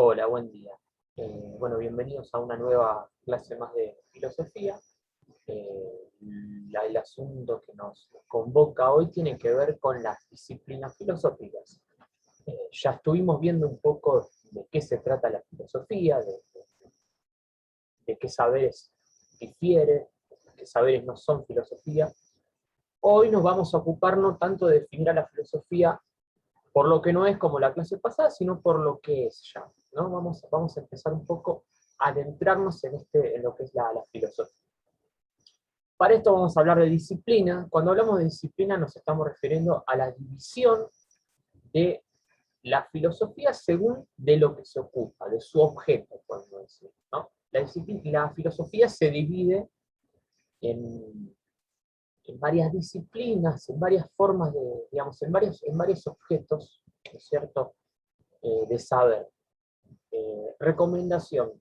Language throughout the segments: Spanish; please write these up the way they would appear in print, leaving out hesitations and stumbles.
Hola, buen día. Bueno, bienvenidos a una nueva clase más de filosofía. El asunto que nos convoca hoy tiene que ver con las disciplinas filosóficas. Ya estuvimos viendo un poco de qué se trata la filosofía, de qué saberes difiere, qué saberes no son filosofía. Hoy nos vamos a ocupar no tanto de definir a la filosofía por lo que no es como la clase pasada, sino por lo que es ya, ¿no? Vamos a empezar un poco a adentrarnos en lo que es la filosofía. Para esto vamos a hablar de disciplina. Cuando hablamos de disciplina nos estamos refiriendo a la división de la filosofía según de lo que se ocupa, de su objeto, podemos decir, ¿no? La filosofía se divide en, en varias disciplinas, en varias formas de, digamos, en varios objetos, ¿no es cierto?, de saber. Recomendación,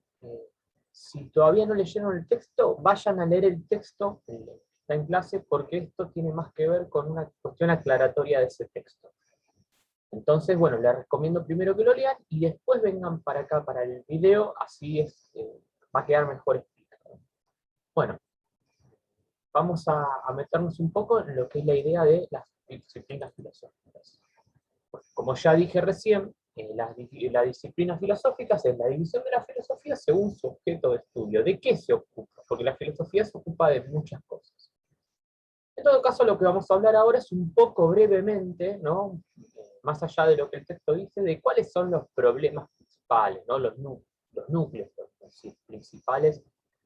si todavía no leyeron el texto, vayan a leer el texto que está en clase, porque esto tiene más que ver con una cuestión aclaratoria de ese texto. Entonces, bueno, les recomiendo primero que lo lean y después vengan para acá, para el video, así va a quedar mejor explicado. Bueno, vamos a meternos un poco en lo que es la idea de las disciplinas filosóficas. Como ya dije recién, la disciplina filosófica es la división de la filosofía según su objeto de estudio. ¿De qué se ocupa? Porque la filosofía se ocupa de muchas cosas. En todo caso, lo que vamos a hablar ahora es un poco brevemente, ¿no?, más allá de lo que el texto dice, de cuáles son los problemas principales, ¿no?, los núcleos principales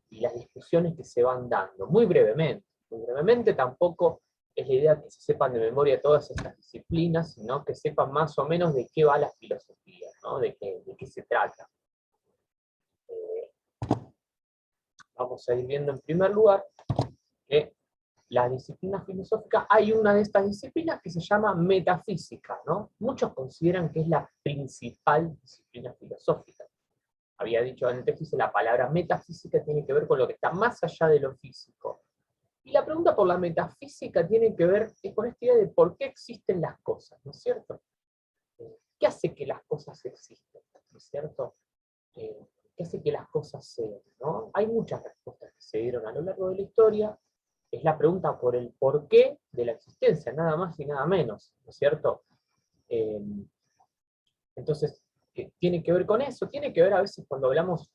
y las discusiones que se van dando. Muy brevemente, tampoco es la idea que se sepan de memoria todas estas disciplinas, sino que sepan más o menos de qué va la filosofía, ¿no?, de qué se trata. Vamos a ir viendo en primer lugar que las disciplinas filosóficas, hay una de estas disciplinas que se llama metafísica, ¿no? Muchos consideran que es la principal disciplina filosófica. Había dicho en el texto, dice, la palabra metafísica tiene que ver con lo que está más allá de lo físico. Y la pregunta por la metafísica tiene que ver con esta idea de por qué existen las cosas, ¿no es cierto? ¿Qué hace que las cosas existan? ¿No es cierto? ¿Qué hace que las cosas sean? ¿No? Hay muchas respuestas que se dieron a lo largo de la historia. Es la pregunta por el porqué de la existencia, nada más y nada menos, ¿no es cierto? Entonces, tiene que ver con eso, tiene que ver a veces cuando hablamos,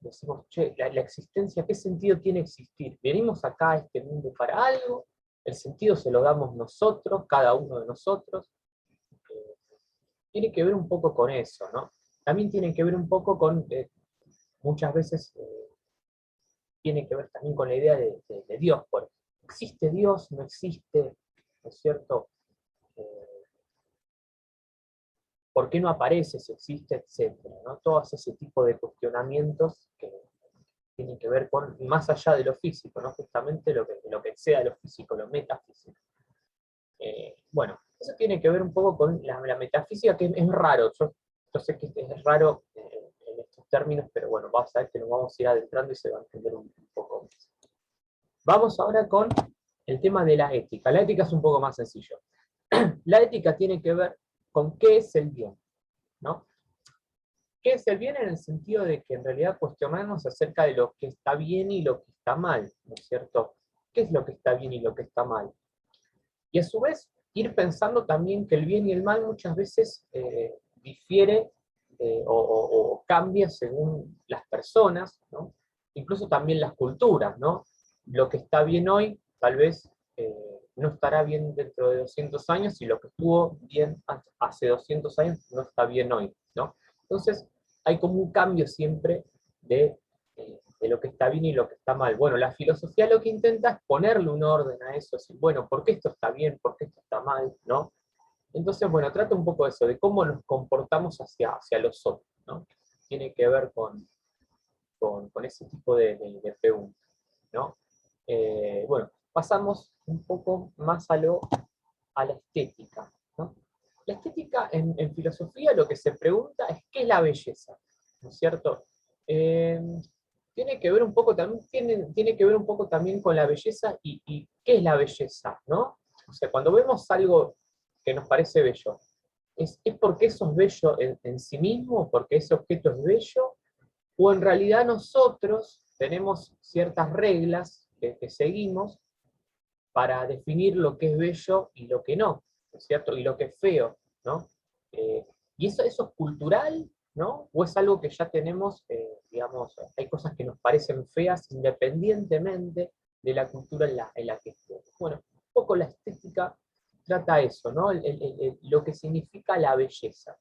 decimos, che, la existencia, ¿qué sentido tiene existir? Venimos acá a este mundo para algo, el sentido se lo damos nosotros, cada uno de nosotros. Tiene que ver un poco con eso, ¿no? También tiene que ver un poco con, muchas veces, tiene que ver también con la idea de Dios. ¿Existe Dios? ¿No existe? ¿No es cierto? ¿Por qué no aparece? ¿Si existe? Etcétera, ¿no? Todo ese tipo de cuestionamientos que tienen que ver con, más allá de lo físico, ¿no? Justamente lo que exceda lo físico, lo metafísico. Bueno, eso tiene que ver un poco con la metafísica, que es raro. Yo sé que es raro en estos términos, pero bueno, vamos a ver que nos vamos a ir adentrando y se va a entender un poco más. Vamos ahora con el tema de la ética. La ética es un poco más sencillo. La ética tiene que ver con qué es el bien, ¿no? ¿Qué es el bien? En el sentido de que en realidad cuestionarnos acerca de lo que está bien y lo que está mal, ¿no es cierto? ¿Qué es lo que está bien y lo que está mal? Y a su vez, ir pensando también que el bien y el mal muchas veces difiere o cambia según las personas, ¿no? Incluso también las culturas, ¿no? Lo que está bien hoy, tal vez no estará bien dentro de 200 años, y lo que estuvo bien hace 200 años no está bien hoy, ¿no? Entonces, hay como un cambio siempre de lo que está bien y lo que está mal. Bueno, la filosofía lo que intenta es ponerle un orden a eso, decir, bueno, ¿por qué esto está bien? ¿Por qué esto está mal? ¿No? Entonces, bueno, trata un poco de eso, de cómo nos comportamos hacia los otros, ¿no? Tiene que ver con ese tipo de preguntas, ¿no? Bueno, pasamos un poco más a la estética, ¿no? La estética en filosofía lo que se pregunta es ¿qué es la belleza? ¿No es cierto? Tiene que ver un poco también, tiene que ver un poco también con la belleza y qué es la belleza, ¿no? O sea, cuando vemos algo que nos parece bello, ¿Es porque eso es bello en sí mismo, porque ese objeto es bello? ¿O en realidad nosotros tenemos ciertas reglas que seguimos para definir lo que es bello y lo que no, ¿no es cierto? Y lo que es feo, ¿no? ¿Y eso es cultural, ¿no? ¿O es algo que ya tenemos, digamos, hay cosas que nos parecen feas independientemente de la cultura en la que estemos? Bueno, un poco la estética trata eso, ¿no? Lo que significa la belleza.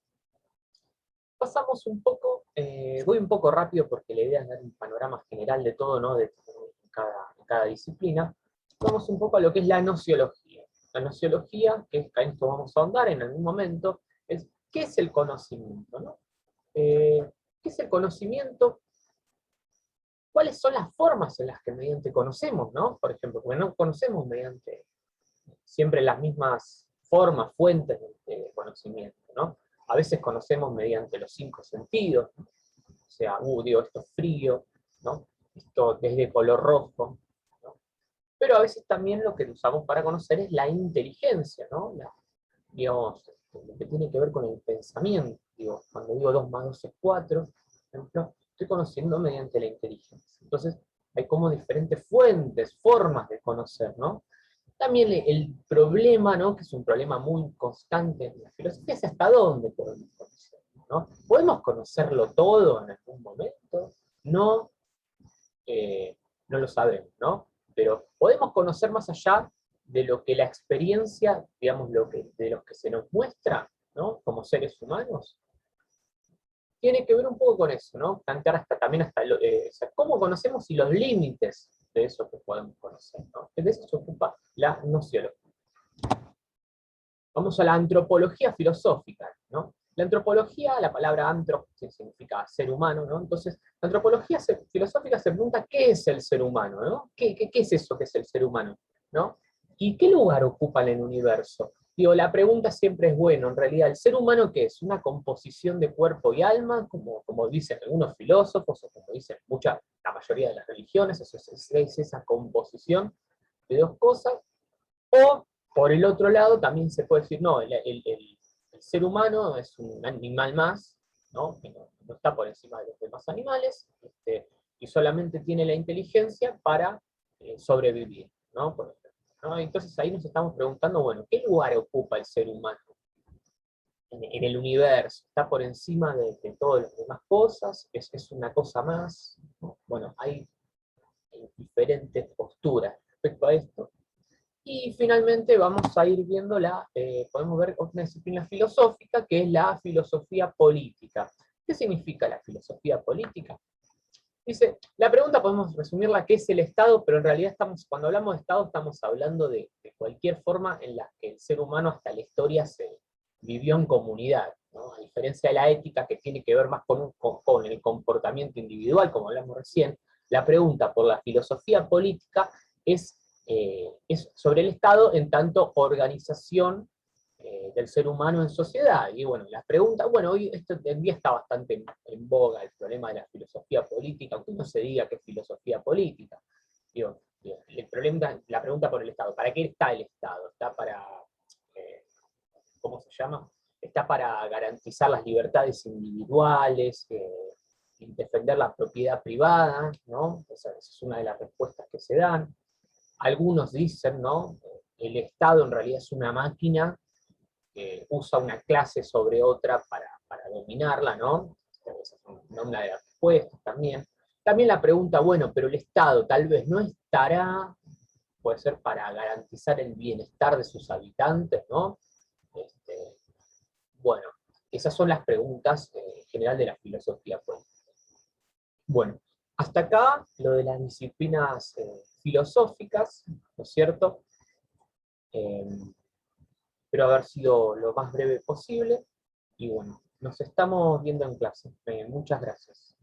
Pasamos un poco, voy un poco rápido porque la idea es dar un panorama general de todo, ¿no? De cada disciplina. Vamos un poco a lo que es la nociología. La nociología, que en esto vamos a ahondar en algún momento, es ¿qué es el conocimiento? ¿No? ¿Qué es el conocimiento? ¿Cuáles son las formas en las que mediante conocemos? ¿No? Por ejemplo, porque no conocemos mediante siempre las mismas formas, fuentes de conocimiento, ¿no? A veces conocemos mediante los 5 sentidos, ¿no? O sea, digo, esto es frío, ¿no? Esto es de color rojo, ¿no? Pero a veces también lo que usamos para conocer es la inteligencia, ¿no? Digamos, lo que tiene que ver con el pensamiento. Digo, cuando digo 2 más 2 es 4, por ejemplo, estoy conociendo mediante la inteligencia. Entonces, hay como diferentes fuentes, formas de conocer, ¿no? También el problema, ¿no? Que es un problema muy constante en la filosofía, es hasta dónde podemos conocer, ¿no? ¿Podemos conocerlo todo en algún momento? No, no lo sabemos, ¿no? Pero podemos conocer más allá de lo que la experiencia, digamos, de lo que se nos muestra, ¿no? Como seres humanos. Tiene que ver un poco con eso, ¿no? Plantear también o sea, cómo conocemos y los límites de eso que podemos conocer, ¿no? De eso se ocupa la nociología. Vamos a la antropología filosófica, ¿no? La antropología, la palabra antro significa ser humano, ¿no? Entonces, la antropología filosófica se pregunta qué es el ser humano, ¿no? ¿Qué es eso que es el ser humano, ¿no? ¿Y qué lugar ocupa en el universo? Digo, la pregunta siempre es, bueno, en realidad, ¿el ser humano qué es? ¿Una composición de cuerpo y alma, como dicen algunos filósofos, o como dicen la mayoría de las religiones, es esa composición de dos cosas? O, por el otro lado, también se puede decir, no, el ser humano es un animal más, ¿no? Que no está por encima de los demás animales, y solamente tiene la inteligencia para sobrevivir, ¿no? Por ejemplo, ¿no? Entonces ahí nos estamos preguntando, bueno, ¿qué lugar ocupa el ser humano en el universo? ¿Está por encima de todas las demás cosas? ¿Es una cosa más? ¿No? Bueno, hay diferentes posturas respecto a esto. Y finalmente vamos a ir viendo podemos ver una disciplina filosófica, que es la filosofía política. ¿Qué significa la filosofía política? Dice, la pregunta podemos resumirla, ¿qué es el Estado? Pero en realidad cuando hablamos de Estado estamos hablando de cualquier forma en la que el ser humano hasta la historia se vivió en comunidad, ¿no? A diferencia de la ética, que tiene que ver más con el comportamiento individual, como hablamos recién, la pregunta por la filosofía política es sobre el Estado en tanto organización del ser humano en sociedad. Y bueno, las preguntas, bueno, hoy esto en día está bastante en boga el problema de la filosofía política, aunque no se diga que es filosofía política. Digo, la pregunta por el Estado, ¿para qué está el Estado? ¿Está para, cómo se llama? Está para garantizar las libertades individuales, defender la propiedad privada, ¿no? Esa es una de las respuestas que se dan. Algunos dicen, ¿no? El Estado en realidad es una máquina que usa una clase sobre otra para dominarla, ¿no? Esa es una de las respuestas también. También la pregunta, bueno, pero el Estado tal vez no estará, puede ser para garantizar el bienestar de sus habitantes, ¿no? Este, bueno, esas son las preguntas en general de la filosofía política. Bueno, hasta acá lo de las disciplinas filosóficas, ¿no es cierto? Eh, Espero haber sido lo más breve posible. Y bueno, nos estamos viendo en clase. Muchas gracias.